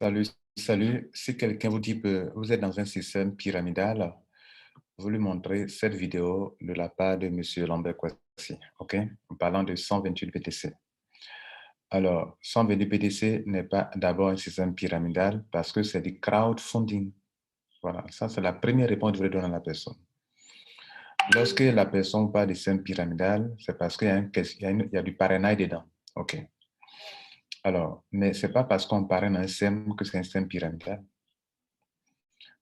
Salut, salut. Si quelqu'un vous dit que vous êtes dans un système pyramidal, vous lui montrez cette vidéo de la part de M. Lambert Kwasi, OK? En parlant de 128 BTC. Alors, 128 BTC n'est pas d'abord un système pyramidal parce que c'est du crowdfunding. Voilà, ça c'est la première réponse que je voulais donner à la personne. Lorsque la personne parle de système pyramidal, c'est parce qu'il y a du parrainage dedans. OK. Alors, mais ce n'est pas parce qu'on parraine un système que c'est un système pyramidal.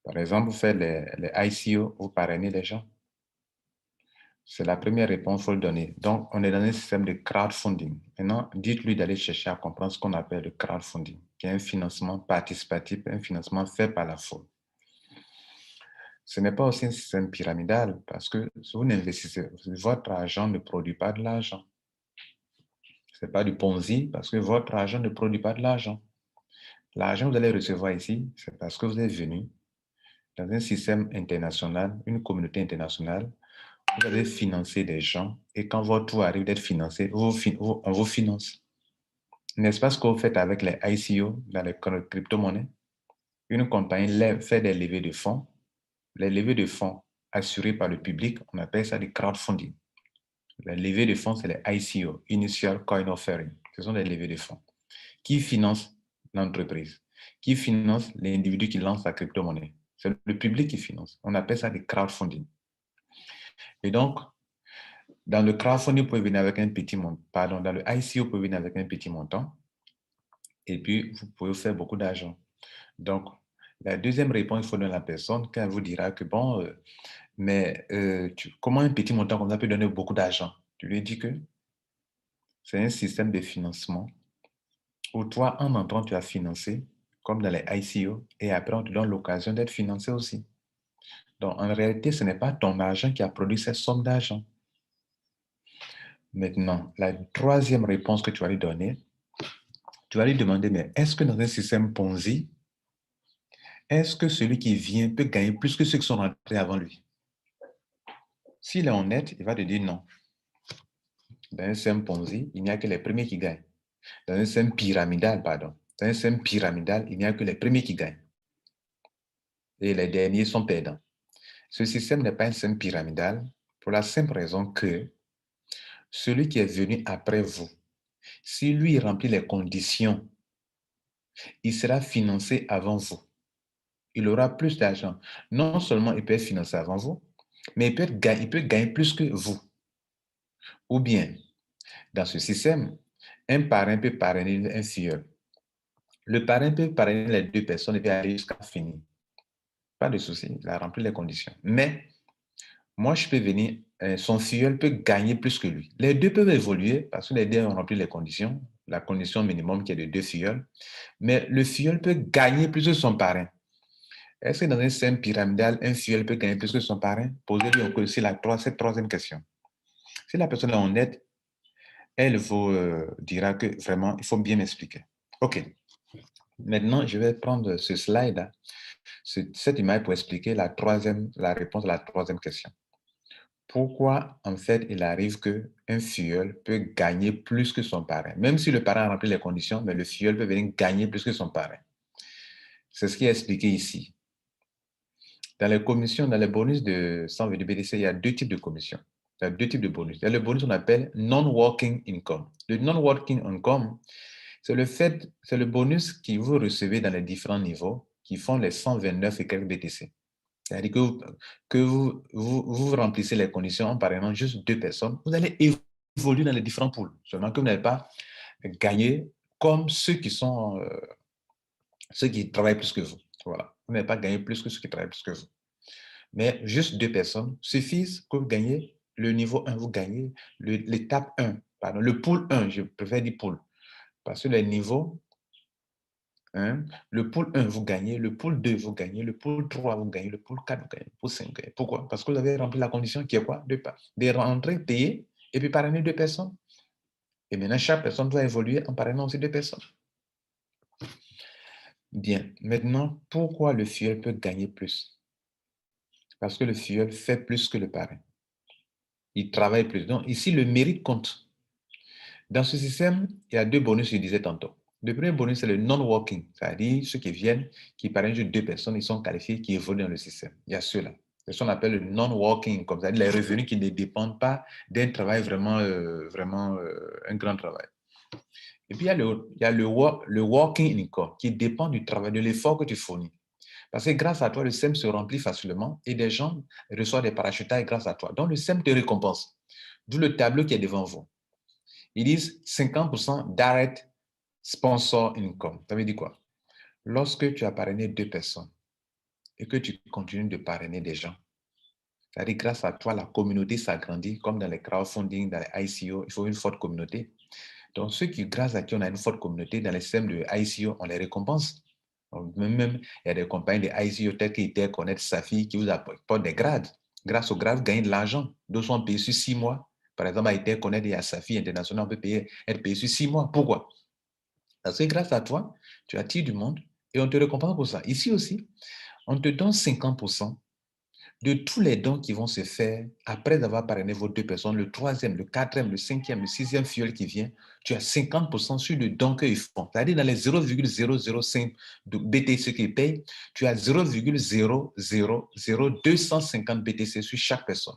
Par exemple, vous faites les ICO, vous parrainez les gens. C'est la première réponse qu'il faut le donner. Donc, on est dans un système de crowdfunding. Maintenant, dites-lui d'aller chercher à comprendre ce qu'on appelle le crowdfunding, qui est un financement participatif, un financement fait par la foule. Ce n'est pas aussi un système pyramidal parce que si vous n'investissez, votre argent ne produit pas de l'argent. Ce n'est pas du Ponzi parce que votre argent ne produit pas de l'argent. L'argent que vous allez recevoir ici, c'est parce que vous êtes venu dans un système international, une communauté internationale. Vous avez financé des gens et quand votre tour arrive d'être financé, on vous finance. N'est-ce pas ce que vous faites avec les ICO dans les crypto-monnaies? Une compagnie fait des levées de fonds. Les levées de fonds assurées par le public, on appelle ça du crowdfunding. Les levées de fonds, c'est les ICO, Initial Coin Offering. Ce sont des levées de fonds qui financent l'entreprise, qui financent l'individu qui lance la crypto-monnaie. C'est le public qui finance. On appelle ça du crowdfunding. Et donc, dans le crowdfunding, vous pouvez venir avec un petit montant. Pardon, dans le ICO, vous pouvez venir avec un petit montant. Et puis, vous pouvez faire beaucoup d'argent. Donc, la deuxième réponse, il faut donner à la personne quand elle vous dira que, bon, comment un petit montant comme ça peut donner beaucoup d'argent? Tu lui dis que c'est un système de financement où toi, en entrant, tu as financé, comme dans les ICO, et après, on te donne l'occasion d'être financé aussi. Donc, en réalité, ce n'est pas ton argent qui a produit cette somme d'argent. Maintenant, la troisième réponse que tu vas lui donner, tu vas lui demander, mais est-ce que dans un système Ponzi, est-ce que celui qui vient peut gagner plus que ceux qui sont rentrés avant lui? S'il est honnête, il va te dire non. Dans un système Ponzi, il n'y a que les premiers qui gagnent. Dans un système pyramidal, pardon. Dans un système pyramidal, il n'y a que les premiers qui gagnent. Et les derniers sont perdants. Ce système n'est pas un système pyramidal pour la simple raison que celui qui est venu après vous, si lui remplit les conditions, il sera financé avant vous. Il aura plus d'argent. Non seulement il peut être financé avant vous, mais il peut gagner plus que vous. Ou bien, dans ce système, un parrain peut parrainer un filleul. Le parrain peut parrainer les deux personnes et puis aller jusqu'à finir. Pas de souci, il a rempli les conditions. Mais moi, je peux venir, son filleul peut gagner plus que lui. Les deux peuvent évoluer parce que les deux ont rempli les conditions, la condition minimum qui est de 2 filleuls, mais le filleul peut gagner plus que son parrain. Est-ce que dans un système pyramidal, un filleul peut gagner plus que son parrain? Posez-lui aussi cette troisième question. Si la personne est honnête, elle vous dira que vraiment, il faut bien m'expliquer. OK. Maintenant, je vais prendre ce slide-là, cette image pour expliquer la réponse à la troisième question. Pourquoi, en fait, il arrive qu'un filleul peut gagner plus que son parrain? Même si le parrain a rempli les conditions, mais le filleul peut venir gagner plus que son parrain. C'est ce qui est expliqué ici. Dans les commissions, dans les bonus de 120 BTC, il y a deux types de commissions. Il y a deux types de bonus. Il y a le bonus qu'on appelle non-working income. Le non-working income, c'est le bonus que vous recevez dans les différents niveaux qui font les 129 et quelques BTC. C'est-à-dire que vous remplissez les conditions en parrainant juste deux personnes, vous allez évoluer dans les différents pools. Seulement que vous n'allez pas gagner comme ceux qui travaillent plus que vous. Voilà. Vous n'allez pas gagner plus que ceux qui travaillent plus que vous. Mais juste deux personnes suffisent que vous gagnez le niveau 1, vous gagnez l'étape 1, pardon, le pool 1, je préfère dire pool. Parce que les niveaux, hein, le pool 1, vous gagnez, le pool 2, vous gagnez, le pool 3, vous gagnez, le pool 4, vous gagnez, le pool 5, vous gagnez. Pourquoi? Parce que vous avez rempli la condition qui est quoi? De rentrer, payer, et puis parrainer deux personnes. Et maintenant, chaque personne doit évoluer en parrainant aussi deux personnes. Bien. Maintenant, pourquoi le filleul peut gagner plus? Parce que le filleul fait plus que le parrain. Il travaille plus. Donc, ici, le mérite compte. Dans ce système, il y a deux bonus, je disais tantôt. Le premier bonus, c'est le non-working, c'est-à-dire ceux qui viennent, qui parrainent juste 2 personnes, ils sont qualifiés, qui évoluent dans le système. Il y a ceux-là. C'est ce qu'on appelle le non-working, comme ça, les revenus qui ne dépendent pas d'un travail vraiment, un grand travail. Et puis, le working income qui dépend du travail, de l'effort que tu fournis. Parce que grâce à toi, le SEM se remplit facilement et des gens reçoivent des parachutages grâce à toi. Donc, le SEM te récompense. D'où le tableau qui est devant vous. Ils disent 50% direct sponsor income. Ça veut dire quoi? Lorsque tu as parrainé 2 personnes et que tu continues de parrainer des gens, c'est-à-dire grâce à toi, la communauté s'agrandit, comme dans les crowdfunding, dans les ICO, il faut une forte communauté. Donc, ceux qui, grâce à qui on a une forte communauté, dans les systèmes de ICO, on les récompense. Donc, même, il y a des compagnies de ICO telles qu'Interconnect, Safi, qui vous apportent des grades. Grâce aux grades, gagnent de l'argent. D'autres sont payés sur 6 mois. Par exemple, à Interconnect et à Safi International, on peut être payé sur 6 mois. Pourquoi? Parce que grâce à toi, tu attires du monde et on te récompense pour ça. Ici aussi, on te donne 50% de tous les dons qui vont se faire après avoir parrainé vos 2 personnes, le troisième, le quatrième, le cinquième, le sixième filleul qui vient, tu as 50% sur le don qu'ils font. C'est-à-dire dans les 0,005 de BTC qu'ils payent, tu as 0,00250 BTC sur chaque personne.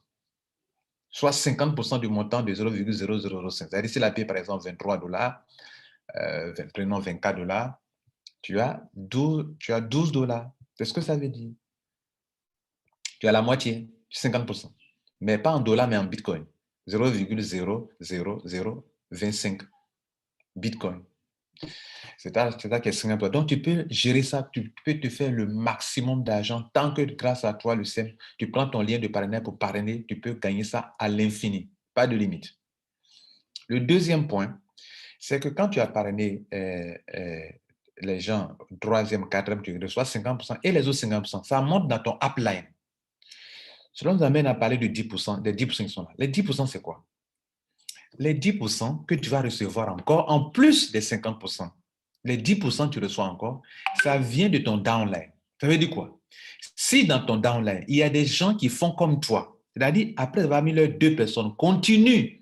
Soit 50% du montant de 0,0005. C'est-à-dire si la paye par exemple $23, prenons $24, tu as 12 dollars. C'est ce que ça veut dire. Tu as la moitié, 50%. Mais pas en dollars, mais en bitcoin. 0,00025 bitcoin. C'est ça qui est 50. Donc, tu peux gérer ça, tu peux te faire le maximum d'argent tant que grâce à toi, le SEM, tu prends ton lien de parrainage pour parrainer, tu peux gagner ça à l'infini. Pas de limite. Le deuxième point, c'est que quand tu as parrainé les gens, troisième, quatrième, tu reçois 50% et les autres 50%, ça monte dans ton upline. Cela nous amène à parler de 10%, des 10% qui sont là. Les 10%, c'est quoi? Les 10% que tu vas recevoir encore, en plus des 50%, les 10% que tu reçois encore, ça vient de ton downline. Ça veut dire quoi? Si dans ton downline, il y a des gens qui font comme toi, c'est-à-dire après avoir mis leurs 2 personnes, continuent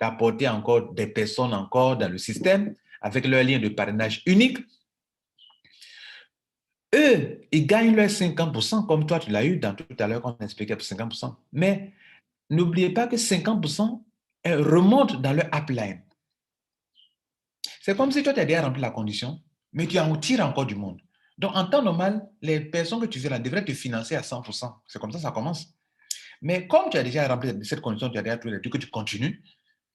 d'apporter encore des personnes encore dans le système avec leur lien de parrainage unique, eux, ils gagnent leurs 50% comme toi, tu l'as eu dans tout à l'heure quand on expliquait pour 50%. Mais n'oubliez pas que 50% remontent dans leur upline. C'est comme si toi, tu as déjà rempli la condition, mais tu en tires encore du monde. Donc, en temps normal, les personnes que tu fais là devraient te financer à 100%. C'est comme ça commence. Mais comme tu as déjà rempli cette condition, tu as déjà trouvé les trucs que tu continues,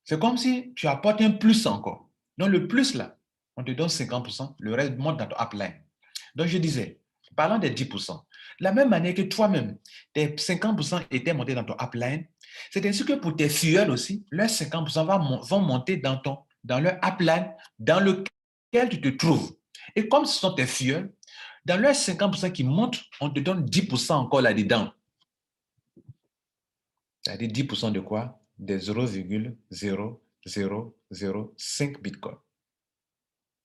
c'est comme si tu apportes un plus encore. Donc, le plus là, on te donne 50%, le reste monte dans ton upline. Donc, je disais, parlant des 10%, de la même manière que toi-même, tes 50% étaient montés dans ton upline, c'est ainsi que pour tes filleuls aussi, leurs 50% vont monter dans leur upline dans lequel tu te trouves. Et comme ce sont tes filleuls, dans leurs 50% qui montent, on te donne 10% encore là-dedans. C'est-à-dire 10% de quoi? Des 0,0005 bitcoins.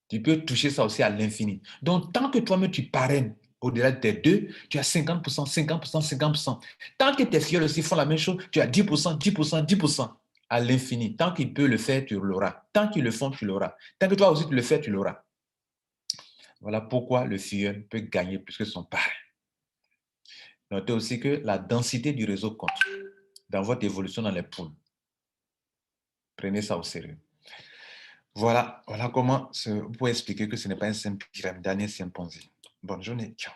Tu peux toucher ça aussi à l'infini. Donc, tant que toi-même tu parraines au-delà de tes 2, tu as 50%, 50%, 50%. Tant que tes filleuls aussi font la même chose, tu as 10%, 10%, 10% à l'infini. Tant qu'ils peuvent le faire, tu l'auras. Tant qu'ils le font, tu l'auras. Tant que toi aussi tu le fais, tu l'auras. Voilà pourquoi le filleul peut gagner plus que son parrain. Notez aussi que la densité du réseau compte dans votre évolution dans les poules. Prenez ça au sérieux. Voilà comment vous pouvez expliquer que ce n'est pas un simple pyramidal, un simple Ponzi. Bonne journée. Ciao.